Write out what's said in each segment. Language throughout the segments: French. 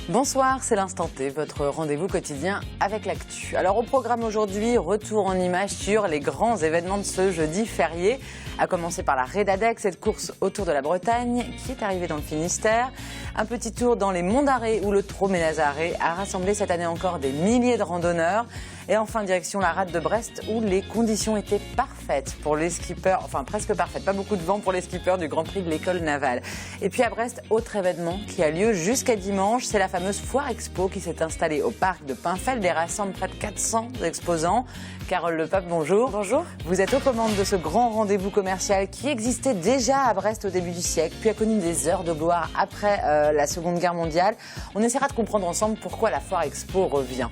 Bonsoir, c'est l'Instant T, votre rendez-vous quotidien avec l'actu. Alors au programme aujourd'hui, retour en images sur les grands événements de ce jeudi férié, à commencer par la Redadec, cette course autour de la Bretagne qui est arrivée dans le Finistère. Un petit tour dans les Monts d'Arrée où le Trot-Ménazaré a rassemblé cette année encore des milliers de randonneurs. Et enfin, direction la rade de Brest où les conditions étaient parfaites pour les skippers, enfin presque parfaites, pas beaucoup de vent pour les skippers du Grand Prix de l'École Navale. Et puis à Brest, autre événement qui a lieu jusqu'à dimanche, c'est la fameuse Foire Expo qui s'est installée au parc de Pinfeld et rassemble près de 400 exposants. Carole Lepape, bonjour. Bonjour. Vous êtes aux commandes de ce grand rendez-vous commercial qui existait déjà à Brest au début du siècle, puis a connu des heures de gloire après la Seconde Guerre mondiale. On essaiera de comprendre ensemble pourquoi la Foire Expo revient.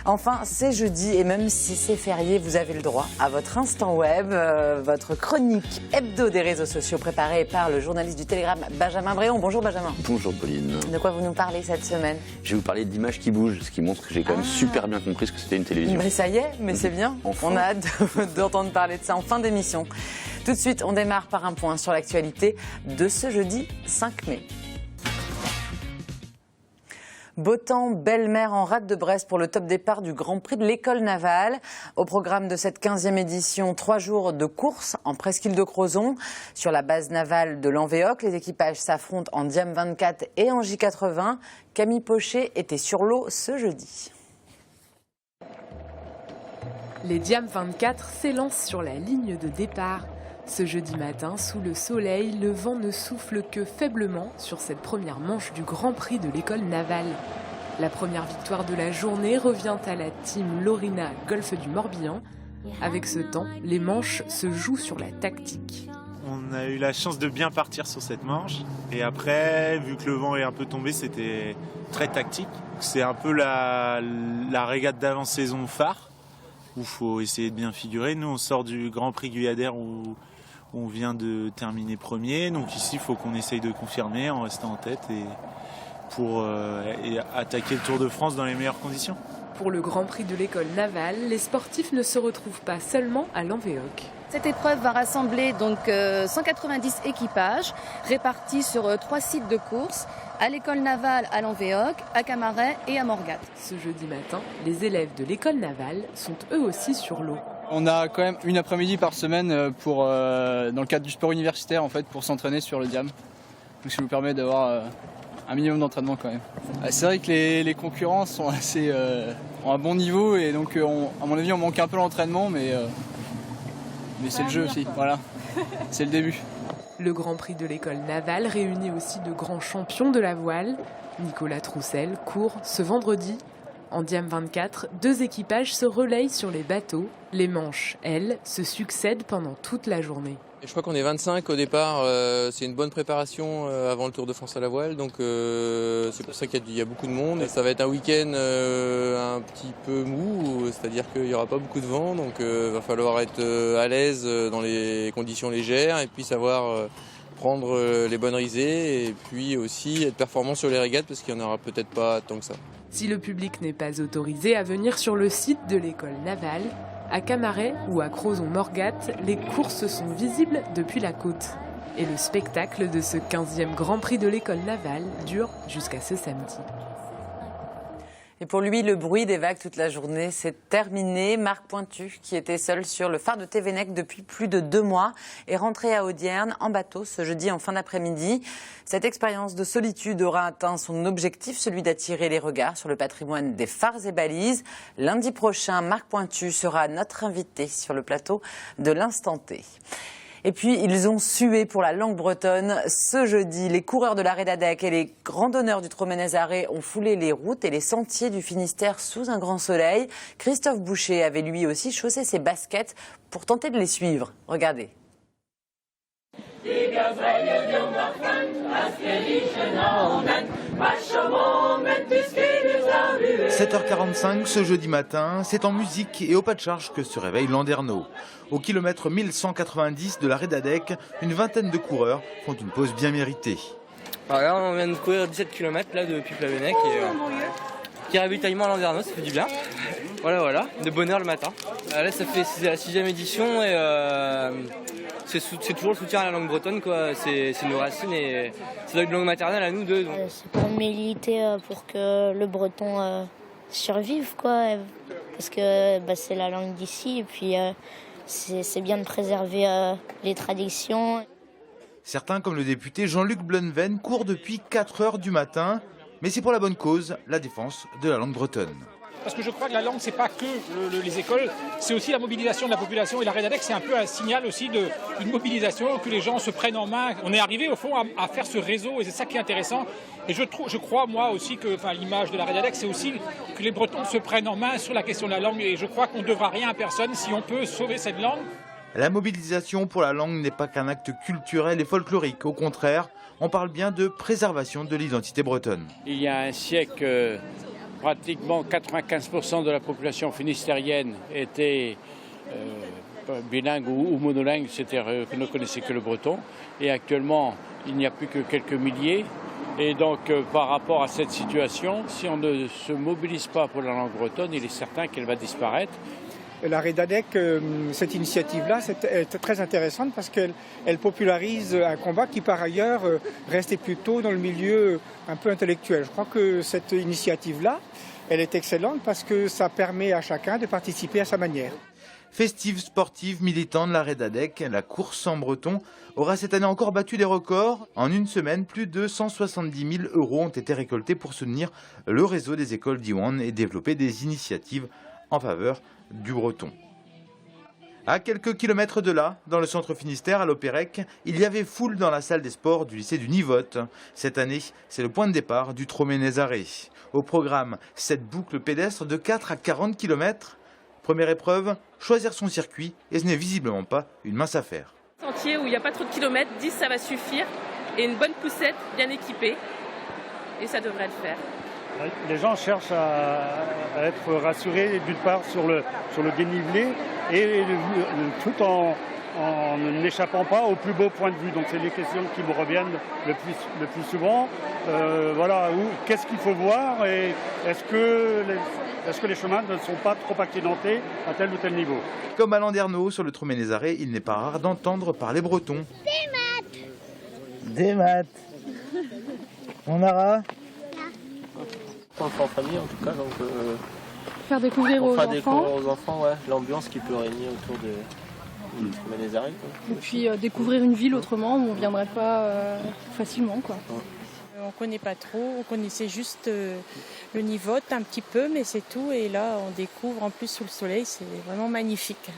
Enfin, c'est jeudi et même si c'est férié, vous avez le droit à votre instant web, votre chronique hebdo des réseaux sociaux préparée par le journaliste du Télégramme Benjamin Bréon. Bonjour Benjamin. Bonjour Pauline. De quoi vous nous parlez cette semaine? Je vais vous parler d'images qui bougent, ce qui montre que j'ai quand même super bien compris ce que c'était une télévision. Mais ça y est, mais c'est bien. Enfin. On a hâte d'entendre parler de ça en fin d'émission. Tout de suite, on démarre par un point sur l'actualité de ce jeudi 5 mai. Beau temps, belle mer en rade de Brest pour le top départ du Grand Prix de l'École Navale. Au programme de cette 15e édition, 3 jours de course en presqu'île de Crozon. Sur la base navale de l'Anvéoc, les équipages s'affrontent en Diam 24 et en J80. Camille Pochet était sur l'eau ce jeudi. Les Diam 24 s'élancent sur la ligne de départ. Ce jeudi matin, sous le soleil, le vent ne souffle que faiblement sur cette première manche du Grand Prix de l'École Navale. La première victoire de la journée revient à la team Lorina Golfe du Morbihan. Avec ce temps, les manches se jouent sur la tactique. On a eu la chance de bien partir sur cette manche. Et après, vu que le vent est un peu tombé, c'était très tactique. C'est un peu la régate d'avant-saison phare, où il faut essayer de bien figurer. Nous, on sort du Grand Prix Guyadère où on vient de terminer premier. Donc ici, il faut qu'on essaye de confirmer en restant en tête pour attaquer le Tour de France dans les meilleures conditions. Pour le Grand Prix de l'École Navale, les sportifs ne se retrouvent pas seulement à l'Anvéoc. Cette épreuve va rassembler donc 190 équipages répartis sur 3 sites de course, à l'École Navale à l'Anvéoc, à Camaret et à Morgat. Ce jeudi matin, les élèves de l'École Navale sont eux aussi sur l'eau. On a quand même une après-midi par semaine dans le cadre du sport universitaire en fait, pour s'entraîner sur le Diam. Donc ça nous permet d'avoir un minimum d'entraînement quand même. C'est vrai que les concurrents sont ont un bon niveau et donc à mon avis on manque un peu l'entraînement mais c'est le jeu aussi, voilà, c'est le début. Le Grand Prix de l'École Navale réunit aussi de grands champions de la voile. Nicolas Troussel court ce vendredi. En Diam 24, 2 équipages se relayent sur les bateaux. Les manches, elles, se succèdent pendant toute la journée. Je crois qu'on est 25 au départ, c'est une bonne préparation avant le Tour de France à la voile, donc c'est pour ça qu'il y a beaucoup de monde. Et ça va être un week-end un petit peu mou, c'est-à-dire qu'il n'y aura pas beaucoup de vent, donc il va falloir être à l'aise dans les conditions légères et puis savoir prendre les bonnes risées et puis aussi être performant sur les régates parce qu'il n'y en aura peut-être pas tant que ça. Si le public n'est pas autorisé à venir sur le site de l'École Navale, à Camaret ou à Crozon-Morgat, les courses sont visibles depuis la côte. Et le spectacle de ce 15e Grand Prix de l'École Navale dure jusqu'à ce samedi. Et pour lui, le bruit des vagues toute la journée, c'est terminé. Marc Pointu, qui était seul sur le phare de Thévenec depuis plus de 2 mois, est rentré à Audierne en bateau ce jeudi en fin d'après-midi. Cette expérience de solitude aura atteint son objectif, celui d'attirer les regards sur le patrimoine des phares et balises. Lundi prochain, Marc Pointu sera notre invité sur le plateau de l'Instant T. Et puis, ils ont sué pour la langue bretonne. Ce jeudi, les coureurs de la Redadec et les randonneurs du Trot-Ménazaré ont foulé les routes et les sentiers du Finistère sous un grand soleil. Christophe Boucher avait lui aussi chaussé ses baskets pour tenter de les suivre. Regardez. 7h45 ce jeudi matin, c'est en musique et au pas de charge que se réveille Landerneau. Au kilomètre 1190 de la Redadec, une vingtaine de coureurs font une pause bien méritée. Alors là, on vient de courir 17 km là, depuis Plavennec et petit ravitaillement à Landerneau, ça fait du bien. Voilà, de bonne heure le matin. Là, c'est la 6e édition et c'est toujours le soutien à la langue bretonne, quoi. C'est nos racines et c'est notre langue maternelle à nous deux. C'est pour militer pour que le breton survive, quoi. Parce que c'est la langue d'ici et puis c'est bien de préserver les traditions. Certains, comme le député Jean-Luc Blunven, courent depuis 4 heures du matin, mais c'est pour la bonne cause, la défense de la langue bretonne. Parce que je crois que la langue, c'est pas que les écoles, c'est aussi la mobilisation de la population. Et la Redadec, c'est un peu un signal aussi d'une mobilisation, que les gens se prennent en main. On est arrivé au fond à faire ce réseau et c'est ça qui est intéressant. Et je crois moi aussi que l'image de la Redadec, c'est aussi que les Bretons se prennent en main sur la question de la langue. Et je crois qu'on ne devra rien à personne si on peut sauver cette langue. La mobilisation pour la langue n'est pas qu'un acte culturel et folklorique. Au contraire, on parle bien de préservation de l'identité bretonne. Il y a un siècle, pratiquement 95% de la population finistérienne était bilingue ou monolingue, c'est-à-dire ne connaissait que le breton. Et actuellement, il n'y a plus que quelques milliers. Et donc, par rapport à cette situation, si on ne se mobilise pas pour la langue bretonne, il est certain qu'elle va disparaître. La Redadec, cette initiative-là, est très intéressante parce qu'elle popularise un combat qui, par ailleurs, restait plutôt dans le milieu un peu intellectuel. Je crois que cette initiative-là, elle est excellente parce que ça permet à chacun de participer à sa manière. Festive, sportive, militante, la Redadec, la course en breton, aura cette année encore battu des records. En une semaine, plus de 170 000 € ont été récoltés pour soutenir le réseau des écoles d'Iwan et développer des initiatives en faveur du breton. À quelques kilomètres de là, dans le centre Finistère, à l'Opérec, il y avait foule dans la salle des sports du lycée du Nivote. Cette année, c'est le point de départ du Troménez-Arré. Au programme, cette boucle pédestre de 4 à 40 km. Première épreuve, choisir son circuit, et ce n'est visiblement pas une mince affaire. Sentier où il n'y a pas trop de kilomètres, 10 ça va suffire, et une bonne poussette bien équipée, et ça devrait le faire. Les gens cherchent à être rassurés d'une part sur le dénivelé et tout en n'échappant pas au plus beau point de vue. Donc c'est les questions qui me reviennent le plus souvent. Qu'est-ce qu'il faut voir et est-ce que les chemins ne sont pas trop accidentés à tel ou tel niveau? Comme à Landerneau, sur le Troménez-Arré, il n'est pas rare d'entendre parler breton. Des maths. On aura On le fait en famille en tout cas, donc faire découvrir aux enfants l'ambiance qui peut régner autour du Troménez-Arré. Et puis découvrir une ville autrement où on ne viendrait pas facilement, quoi. On ne connaît pas trop, on connaissait juste le Nivote un petit peu, mais c'est tout. Et là, on découvre en plus sous le soleil, c'est vraiment magnifique.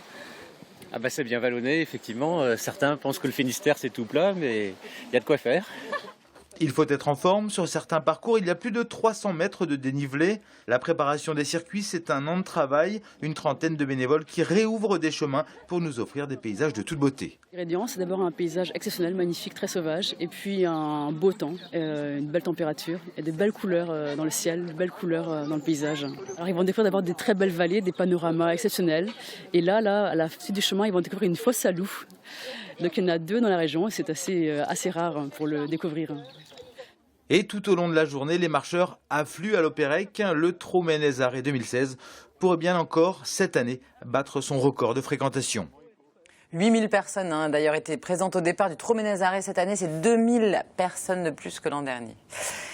Ah bah c'est bien vallonné, effectivement. Certains pensent que le Finistère c'est tout plat, mais il y a de quoi faire. Il faut être en forme. Sur certains parcours, il y a plus de 300 mètres de dénivelé. La préparation des circuits, c'est un an de travail. Une trentaine de bénévoles qui réouvrent des chemins pour nous offrir des paysages de toute beauté. L'ingrédient, c'est d'abord un paysage exceptionnel, magnifique, très sauvage. Et puis un beau temps, une belle température et des belles couleurs dans le ciel, de belles couleurs dans le paysage. Alors ils vont découvrir d'abord des très belles vallées, des panoramas exceptionnels. Et là, à la suite du chemin, ils vont découvrir une fosse à loups. Donc il y en a 2 dans la région et c'est assez rare pour le découvrir. Et tout au long de la journée, les marcheurs affluent à l'Opérec. Le Troménez-Arré 2016 pourrait bien encore, cette année, battre son record de fréquentation. 8000 personnes ont d'ailleurs été présentes au départ du Troménez-Arré cette année. C'est 2000 personnes de plus que l'an dernier.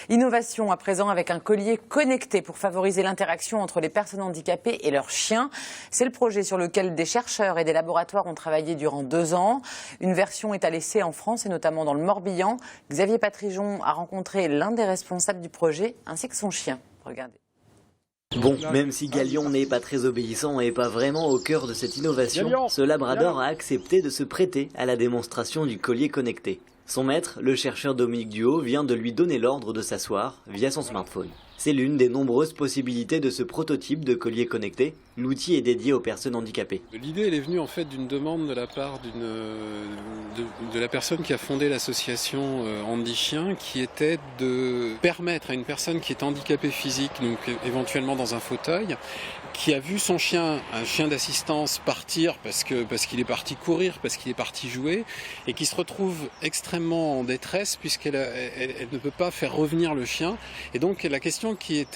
Innovation à présent avec un collier connecté pour favoriser l'interaction entre les personnes handicapées et leurs chiens. C'est le projet sur lequel des chercheurs et des laboratoires ont travaillé durant 2 ans. Une version est à l'essai en France et notamment dans le Morbihan. Xavier Patrijon a rencontré l'un des responsables du projet ainsi que son chien. Regardez. Bon, même si Galion n'est pas très obéissant et pas vraiment au cœur de cette innovation, ce labrador a accepté de se prêter à la démonstration du collier connecté. Son maître, le chercheur Dominique Duhaut, vient de lui donner l'ordre de s'asseoir via son smartphone. C'est l'une des nombreuses possibilités de ce prototype de collier connecté. L'outil est dédié aux personnes handicapées. L'idée, elle est venue en fait d'une demande de la part de la personne qui a fondé l'association Handi Chien, qui était de permettre à une personne qui est handicapée physique, donc éventuellement dans un fauteuil, qui a vu son chien, un chien d'assistance, partir parce qu'il est parti courir, parce qu'il est parti jouer, et qui se retrouve extrêmement en détresse puisqu'elle ne peut pas faire revenir le chien. Et donc la question qui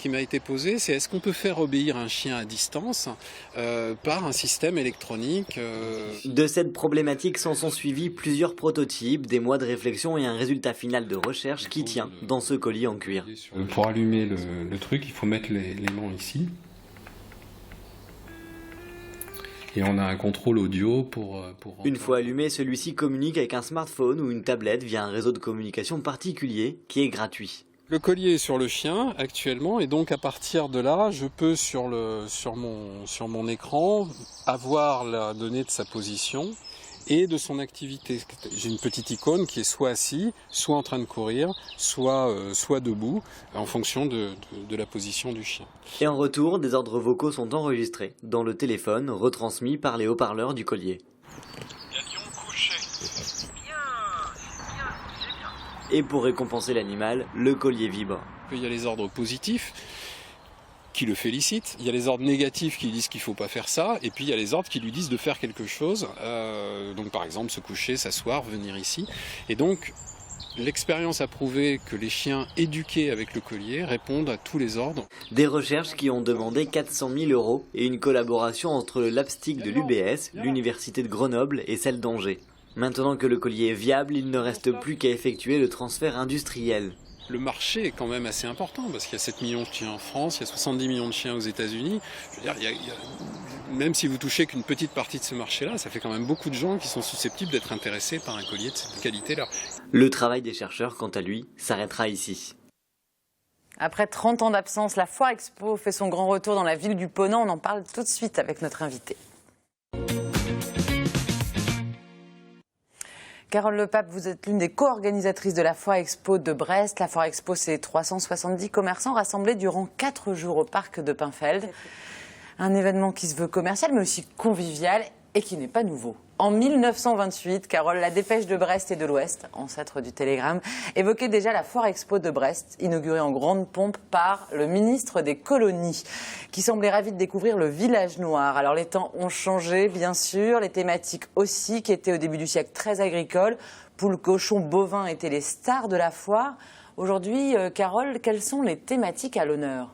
m'a été posée, c'est est-ce qu'on peut faire obéir un chien à distance par un système électronique De cette problématique s'en sont suivis plusieurs prototypes, des mois de réflexion et un résultat final de recherche qui tient dans ce colis en cuir. Pour allumer le truc, il faut mettre l'aimant ici. Et on a un contrôle audio pour... Une fois allumé, celui-ci communique avec un smartphone ou une tablette via un réseau de communication particulier qui est gratuit. Le collier est sur le chien actuellement et donc à partir de là, je peux sur mon écran avoir la donnée de sa position et de son activité. J'ai une petite icône qui est soit assis, soit en train de courir, soit debout, en fonction de la position du chien. Et en retour, des ordres vocaux sont enregistrés dans le téléphone, retransmis par les haut-parleurs du collier. Et pour récompenser l'animal, le collier vibre. Il y a les ordres positifs qui le félicitent, il y a les ordres négatifs qui disent qu'il ne faut pas faire ça, et puis il y a les ordres qui lui disent de faire quelque chose, donc par exemple se coucher, s'asseoir, venir ici. Et donc l'expérience a prouvé que les chiens éduqués avec le collier répondent à tous les ordres. Des recherches qui ont demandé 400 000 € et une collaboration entre le LabStick de l'UBS, l'Université de Grenoble et celle d'Angers. Maintenant que le collier est viable, il ne reste plus qu'à effectuer le transfert industriel. Le marché est quand même assez important parce qu'il y a 7 millions de chiens en France, il y a 70 millions de chiens aux États-Unis. Je veux dire, même si vous touchez qu'une petite partie de ce marché-là, ça fait quand même beaucoup de gens qui sont susceptibles d'être intéressés par un collier de cette qualité-là. Le travail des chercheurs, quant à lui, s'arrêtera ici. Après 30 ans d'absence, la Foire Expo fait son grand retour dans la ville du Ponant. On en parle tout de suite avec notre invité. Carole Lepape, vous êtes l'une des co-organisatrices de la Foire Expo de Brest. La Foire Expo, c'est 370 commerçants rassemblés durant 4 jours au parc de Paimpfeld. Un événement qui se veut commercial, mais aussi convivial et qui n'est pas nouveau. En 1928, Carole, la Dépêche de Brest et de l'Ouest, ancêtre du Télégramme, évoquait déjà la Foire Expo de Brest, inaugurée en grande pompe par le ministre des Colonies, qui semblait ravi de découvrir le village noir. Alors les temps ont changé, bien sûr, les thématiques aussi, qui étaient au début du siècle très agricoles. Poules, cochons, bovins étaient les stars de la foire. Aujourd'hui, Carole, quelles sont les thématiques à l'honneur ?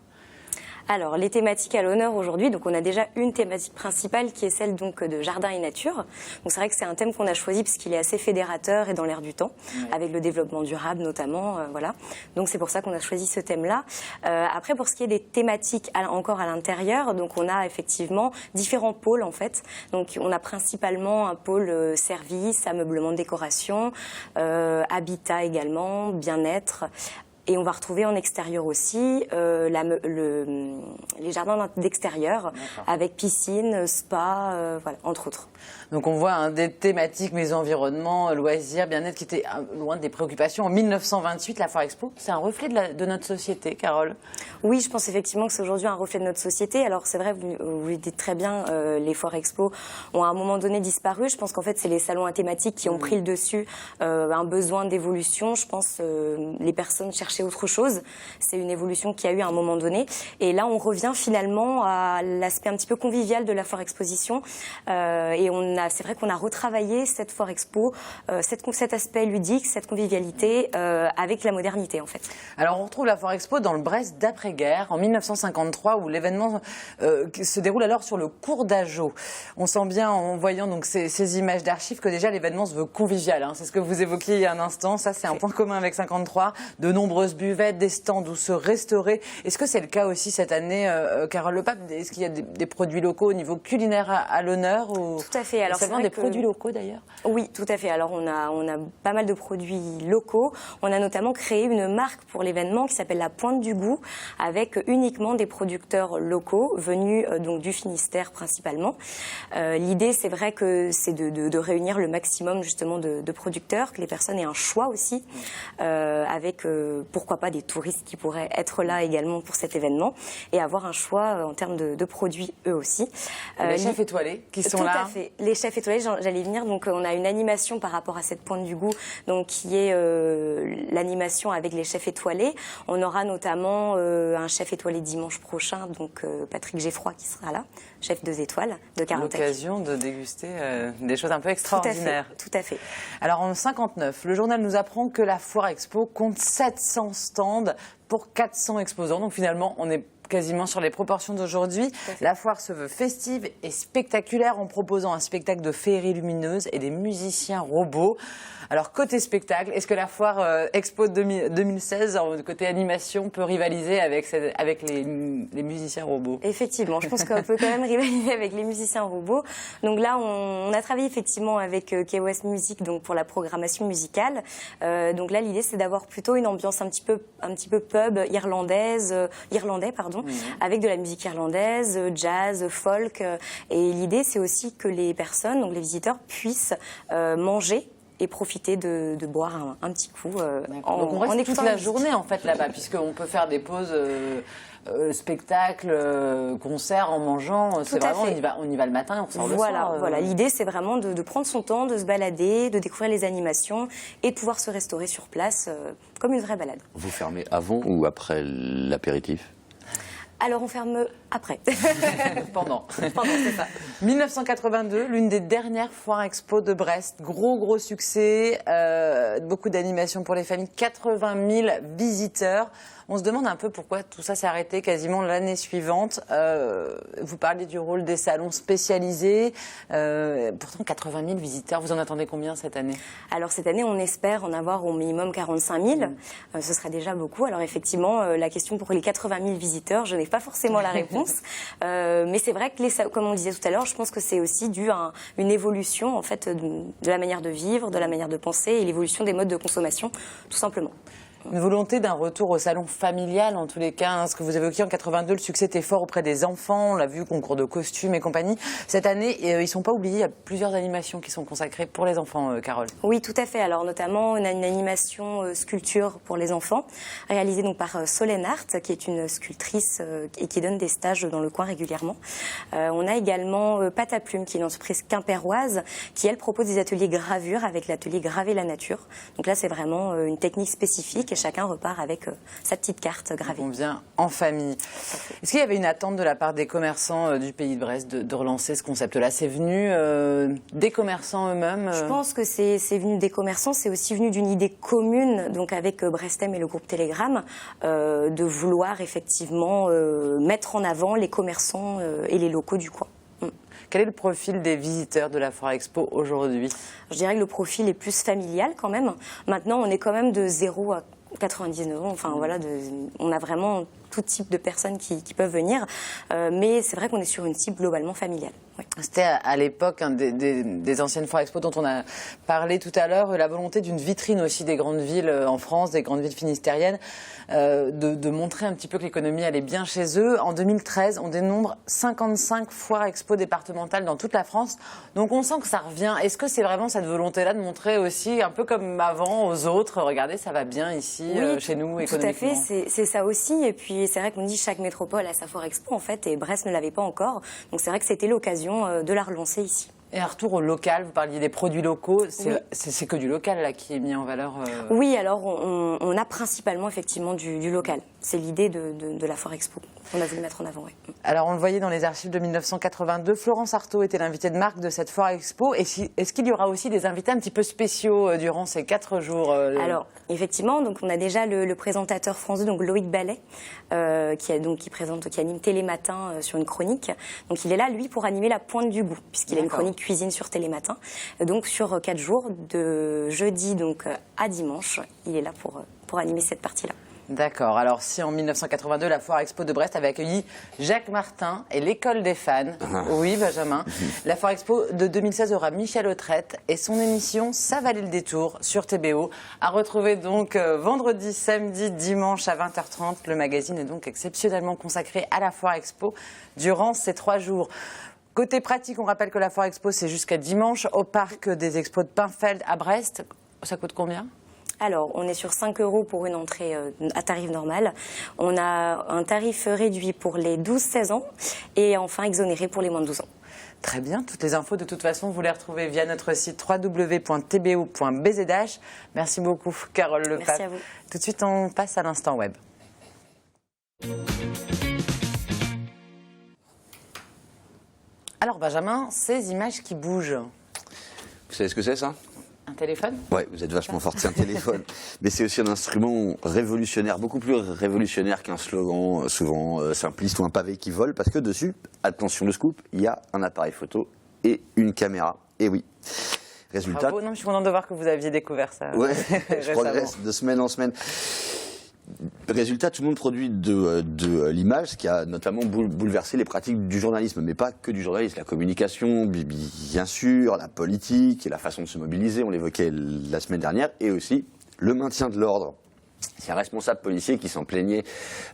Alors, les thématiques à l'honneur aujourd'hui, donc on a déjà une thématique principale qui est celle donc de jardin et nature. Donc c'est vrai que c'est un thème qu'on a choisi parce qu'il est assez fédérateur et dans l'air du temps, avec le développement durable notamment, voilà. Donc c'est pour ça qu'on a choisi ce thème-là. Après, pour ce qui est des thématiques encore à l'intérieur, donc on a effectivement différents pôles en fait. Donc on a principalement un pôle service, ameublement, décoration, habitat également, bien-être. Et on va retrouver en extérieur aussi les jardins d'extérieur avec piscine, spa, voilà, entre autres. Donc on voit des thématiques, mais environnement, loisirs, bien-être qui étaient loin des préoccupations. En 1928, la Foire Expo, c'est un reflet de notre société, Carole. Oui, je pense effectivement que c'est aujourd'hui un reflet de notre société. Alors c'est vrai, vous le dites très bien, les Foires Expo ont à un moment donné disparu. Je pense qu'en fait c'est les salons à thématiques qui ont pris le dessus, un besoin d'évolution. Je pense les personnes cherchaient autre chose. C'est une évolution qui a eu à un moment donné. Et là on revient finalement à l'aspect un petit peu convivial de la Foire Exposition. Et c'est vrai qu'on a retravaillé cette Foire Expo, cet aspect ludique, cette convivialité avec la modernité en fait. Alors on retrouve la Foire Expo dans le Brest d'après-guerre, en 1953, où l'événement se déroule alors sur le cours d'Ageau. On sent bien en voyant donc ces images d'archives que déjà l'événement se veut convivial. Hein. C'est ce que vous évoquiez il y a un instant, ça c'est un point commun avec 53, de nombreuses buvettes, des stands où se restaurer. Est-ce que c'est le cas aussi cette année, Carole Lepape? Est-ce qu'il y a des produits locaux au niveau culinaire à l'honneur ou... Tout à fait. Alors, c'est vraiment des produits locaux d'ailleurs? Oui, tout à fait. Alors on a pas mal de produits locaux. On a notamment créé une marque pour l'événement qui s'appelle la Pointe du Goût, avec uniquement des producteurs locaux venus donc du Finistère principalement. L'idée, c'est vrai que c'est de réunir le maximum justement de producteurs, que les personnes aient un choix aussi, avec pourquoi pas des touristes qui pourraient être là également pour cet événement et avoir un choix en termes de produits eux aussi. Les chefs étoilés qui sont là. Tout à fait. Les chefs étoilés, j'allais y venir. Donc on a une animation par rapport à cette pointe du goût, donc qui est l'animation avec les chefs étoilés. On aura notamment un chef étoilé dimanche prochain, donc Patrick Geffroy qui sera là, chef 2 étoiles de Carantec. L'occasion de déguster des choses un peu extraordinaires. Tout à fait. Alors en 59, le journal nous apprend que la Foire Expo compte 700 stands pour 400 exposants. Donc finalement, on est quasiment sur les proportions d'aujourd'hui. La foire se veut festive et spectaculaire en proposant un spectacle de féeries lumineuses et des musiciens robots. Alors côté spectacle, est-ce que la foire Expo 2016, côté animation, peut rivaliser avec les musiciens robots? Effectivement, je pense qu'on peut quand même rivaliser avec les musiciens robots. Donc là, on a travaillé effectivement avec Key West Music donc pour la programmation musicale. Donc là, l'idée c'est d'avoir plutôt une ambiance un petit peu pub irlandais, avec de la musique irlandaise, jazz, folk. Et l'idée c'est aussi que les personnes, donc les visiteurs, puissent manger et profiter de boire un petit coup donc on reste toute la journée en fait là-bas, puisqu'on peut faire des pauses spectacles, concerts en mangeant. C'est vraiment, on y va le matin et on ressort le soir. Voilà. L'idée c'est vraiment de prendre son temps, de se balader, de découvrir les animations et de pouvoir se restaurer sur place comme une vraie balade. Vous fermez avant ou après l'apéritif? Alors on ferme après. Pendant, c'est ça. 1982, l'une des dernières foires expo de Brest. Gros succès, beaucoup d'animations pour les familles, 80 000 visiteurs. On se demande un peu pourquoi tout ça s'est arrêté quasiment l'année suivante. Vous parlez du rôle des salons spécialisés. Pourtant, 80 000 visiteurs, vous en attendez combien cette année? Alors cette année, on espère en avoir au minimum 45 000. Ce serait déjà beaucoup. Alors effectivement, la question pour les 80 000 visiteurs, je n'ai pas forcément la réponse. Mais c'est vrai que, comme on disait tout à l'heure, je pense que c'est aussi dû à une évolution en fait, de la manière de vivre, de la manière de penser et l'évolution des modes de consommation, tout simplement. Une volonté d'un retour au salon familial, en tous les cas. Hein, ce que vous évoquiez en 82, le succès était fort auprès des enfants. On l'a vu, concours de costumes et compagnie. Cette année, ils ne sont pas oubliés. Il y a plusieurs animations qui sont consacrées pour les enfants, Carole. Oui, tout à fait. Alors, notamment, on a une animation sculpture pour les enfants, réalisée donc par Solène Hart, qui est une sculptrice et qui donne des stages dans le coin régulièrement. On a également Pâte à Plume, qui est une entreprise quimpéroise, qui, elle, propose des ateliers gravure avec l'atelier Graver la nature. Donc là, c'est vraiment une technique spécifique. Et chacun repart avec sa petite carte gravée. On vient en famille. Est-ce qu'il y avait une attente de la part des commerçants du pays de Brest de relancer ce concept-là? C'est venu des commerçants eux-mêmes Je pense que c'est venu des commerçants, c'est aussi venu d'une idée commune, donc avec Brestem et le groupe Telegram, de vouloir effectivement mettre en avant les commerçants et les locaux du coin. Quel est le profil des visiteurs de la Foire Expo aujourd'hui? Je dirais que le profil est plus familial quand même. Maintenant, on est quand même de 0 à 99 ans. Enfin, voilà, on a vraiment tout type de personnes qui peuvent venir. Mais c'est vrai qu'on est sur une cible globalement familiale. Oui. C'était à l'époque des anciennes Foires Expo dont on a parlé tout à l'heure, la volonté d'une vitrine aussi des grandes villes en France, des grandes villes finistériennes, de montrer un petit peu que l'économie allait bien chez eux. En 2013, on dénombre 55 Foires Expo départementales dans toute la France. Donc on sent que ça revient. Est-ce que c'est vraiment cette volonté-là de montrer aussi, un peu comme avant aux autres, regardez, ça va bien ici, chez nous, économiquement? Tout à fait, c'est ça aussi. Et puis c'est vrai qu'on dit chaque métropole a sa Foire Expo en fait, et Brest ne l'avait pas encore. Donc c'est vrai que c'était l'occasion de la relancer ici. Et un retour au local, vous parliez des produits locaux, c'est que du local là qui est mis en valeur Oui, alors on a principalement effectivement du local. C'est l'idée de la Foire Expo. On a voulu mettre en avant, oui. Alors on le voyait dans les archives de 1982, Florence Artaud était l'invitée de marque de cette Foire Expo. Est-ce qu'il y aura aussi des invités un petit peu spéciaux durant ces 4 jours Alors effectivement, donc on a déjà le présentateur France 2, donc Loïc Ballet, qui anime Télématin sur une chronique. Donc il est là, lui, pour animer la pointe du goût, puisqu'il a une chronique cuisine sur Télématin. Donc sur 4 jours, de jeudi donc à dimanche, il est là pour animer cette partie-là. D'accord. Alors, si en 1982, la Foire Expo de Brest avait accueilli Jacques Martin et l'École des fans, oui, Benjamin, la Foire Expo de 2016 aura Michel Autrette et son émission Ça valait le détour sur TBO, à retrouver donc vendredi, samedi, dimanche à 20h30. Le magazine est donc exceptionnellement consacré à la Foire Expo durant ces 3 jours. Côté pratique, on rappelle que la Foire Expo, c'est jusqu'à dimanche au parc des expos de Pinfeld à Brest. Ça coûte combien ? Alors, on est sur 5 € pour une entrée à tarif normal. On a un tarif réduit pour les 12-16 ans et enfin exonéré pour les moins de 12 ans. Très bien, toutes les infos de toute façon vous les retrouvez via notre site www.tbo.bzh. Merci beaucoup Carole Lepape. Merci à vous. Tout de suite on passe à l'instant web. Alors Benjamin, ces images qui bougent. Vous savez ce que c'est ça ? Un téléphone ? Ouais, vous êtes vachement fort, c'est un téléphone. Mais c'est aussi un instrument révolutionnaire, beaucoup plus révolutionnaire qu'un slogan souvent simpliste ou un pavé qui vole, parce que dessus, attention le scoop, il y a un appareil photo et une caméra. Et oui. Résultat. Bravo, non, je suis contente de voir que vous aviez découvert ça. Ouais, je progresse de semaine en semaine. Résultat, tout le monde produit de l'image, ce qui a notamment bouleversé les pratiques du journalisme, mais pas que du journalisme, la communication, bien sûr, la politique, et la façon de se mobiliser, on l'évoquait la semaine dernière, et aussi le maintien de l'ordre. Il y a un responsable policier qui s'en plaignait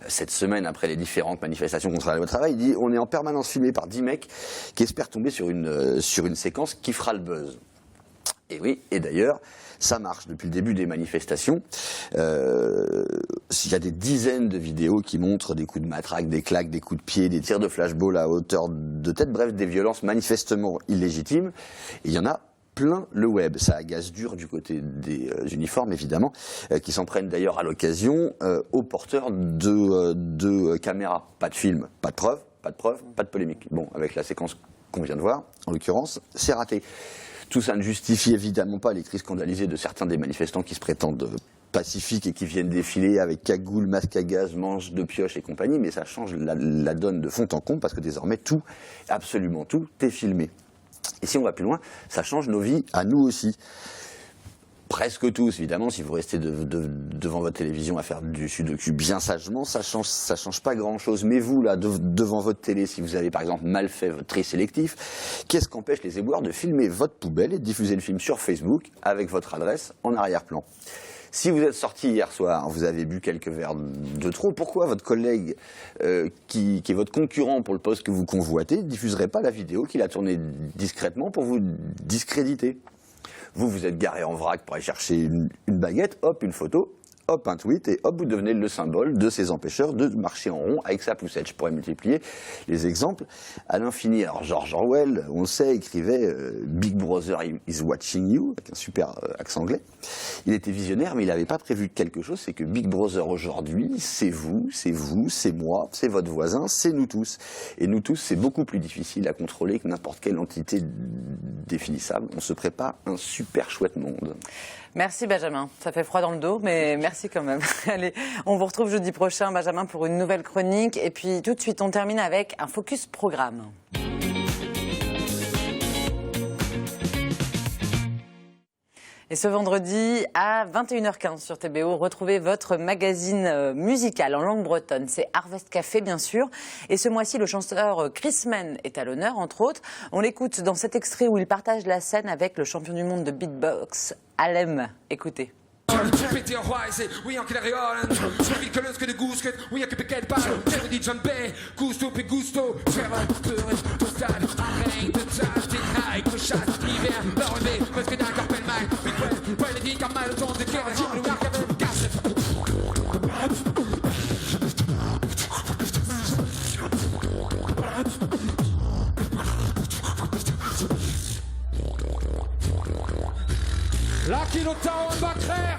cette semaine après les différentes manifestations contre la loi travail. Il dit « On est en permanence filmé par 10 mecs qui espèrent tomber sur une séquence qui fera le buzz ». Et oui, et d'ailleurs, ça marche depuis le début des manifestations. Il y a des dizaines de vidéos qui montrent des coups de matraque, des claques, des coups de pied, des tirs de flashball à hauteur de tête, bref, des violences manifestement illégitimes. Et il y en a plein le web. Ça agace dur du côté des uniformes, évidemment, qui s'en prennent d'ailleurs à l'occasion aux porteurs de caméras. Pas de film, pas de preuves, pas de polémique. Bon, avec la séquence qu'on vient de voir, en l'occurrence, c'est raté. Tout ça ne justifie évidemment pas les cris scandalisés de certains des manifestants qui se prétendent pacifiques et qui viennent défiler avec cagoule, masque à gaz, manches de pioche et compagnie, mais ça change la donne de fond en comble parce que désormais tout, absolument tout, est filmé. Et si on va plus loin, ça change nos vies à nous aussi. Presque tous, évidemment, si vous restez devant votre télévision à faire du sudoku bien sagement, ça change pas grand-chose. Mais vous, là, devant votre télé, si vous avez par exemple mal fait votre tri sélectif, qu'est-ce qu'empêche les éboueurs de filmer votre poubelle et de diffuser le film sur Facebook avec votre adresse en arrière-plan ? Si vous êtes sorti hier soir, vous avez bu quelques verres de trop, pourquoi votre collègue, qui est votre concurrent pour le poste que vous convoitez, ne diffuserait pas la vidéo qu'il a tournée discrètement pour vous discréditer ? Vous êtes garé en vrac pour aller chercher une baguette, hop, une photo, hop, un tweet, et hop, vous devenez le symbole de ces empêcheurs de marcher en rond avec sa poussette. Je pourrais multiplier les exemples à l'infini. Alors, George Orwell, on le sait, écrivait Big Brother is watching you, avec un super accent anglais. Il était visionnaire, mais il n'avait pas prévu quelque chose, c'est que Big Brother aujourd'hui, c'est vous, c'est moi, c'est votre voisin, c'est nous tous. Et nous tous, c'est beaucoup plus difficile à contrôler que n'importe quelle entité définissable. On se prépare un super chouette monde. Merci Benjamin, ça fait froid dans le dos, mais merci quand même. Allez, on vous retrouve jeudi prochain, Benjamin, pour une nouvelle chronique. Et puis tout de suite, on termine avec un focus programme. Et ce vendredi, à 21h15 sur TBO, retrouvez votre magazine musical en langue bretonne. C'est Harvest Café, bien sûr. Et ce mois-ci, le chanteur Chris Mann est à l'honneur, entre autres. On l'écoute dans cet extrait où il partage la scène avec le champion du monde de beatbox, Alem. Écoutez. Peter Wise, we anche la reolen. Scrivi que l'un que de gousket, we anche perché il palo. Terre di Giambé, gusto per gusto. Serra, pure, tostade, arrein, de tarte, high, crochat, hiver, l'enlevé, parce que d'un corps mal. Poi le dit comme mal, le temps de guerre, j'ai le marque avec casse. La Kilota en Bacrère.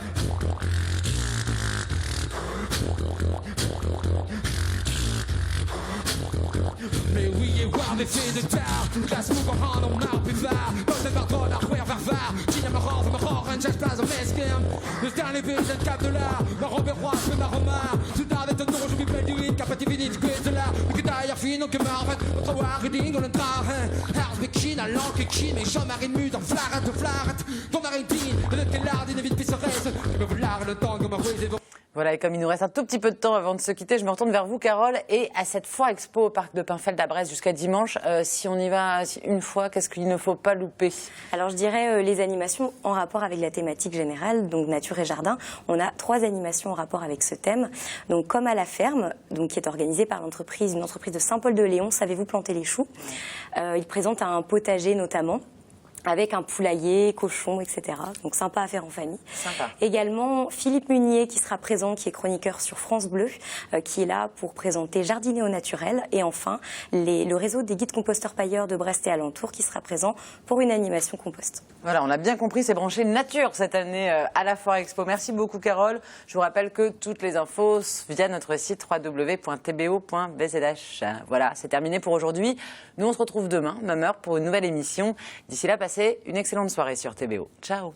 Mais oui, et voir des faits de tard. Laisse nous voir en l'art buvard. Poste pardon, l'arrière varvar. Qui ne me rend, me rend, un geste pas en mesquin. Le dernier baiser, le cap de l'art. La robe roi, je ma remar. Tout d'arrêt, ton nom, je m'y du hit. Capati vini, tu quittes de l'art. Mais que d'ailleurs, fino que m'arrête. Notre war, reading, on le train. House, Bikin, à l'encre, qui, mais Jean-Marie Mude, en flaret, de flaret. Ton arrêtine, le télard, d'une vite pisseresse. Je me vouloir le temps, comme un ruise et Voilà, et comme il nous reste un tout petit peu de temps avant de se quitter, je me retourne vers vous, Carole, et à cette foire expo au parc de Pinfeld à Brest jusqu'à dimanche. Si on y va une fois, qu'est-ce qu'il ne faut pas louper? Alors je dirais les animations en rapport avec la thématique générale, donc nature et jardin. On a 3 animations en rapport avec ce thème. Donc comme à la ferme, donc qui est organisée par une entreprise de Saint-Paul-de-Léon, Savez-vous planter les choux. Il présente un potager notamment. avec un poulailler, cochon, etc. Donc sympa à faire en famille. Sympa. Également Philippe Munier qui sera présent, qui est chroniqueur sur France Bleu, qui est là pour présenter Jardiner au naturel. Et enfin, le réseau des guides composteurs pailleurs de Brest et alentour qui sera présent pour une animation compost. Voilà, on a bien compris, c'est branché nature cette année à la Foire Expo. Merci beaucoup Carole. Je vous rappelle que toutes les infos via notre site www.tbo.bzh. Voilà, c'est terminé pour aujourd'hui. Nous on se retrouve demain, même heure, pour une nouvelle émission. D'ici là, passez une excellente soirée sur TBO. Ciao.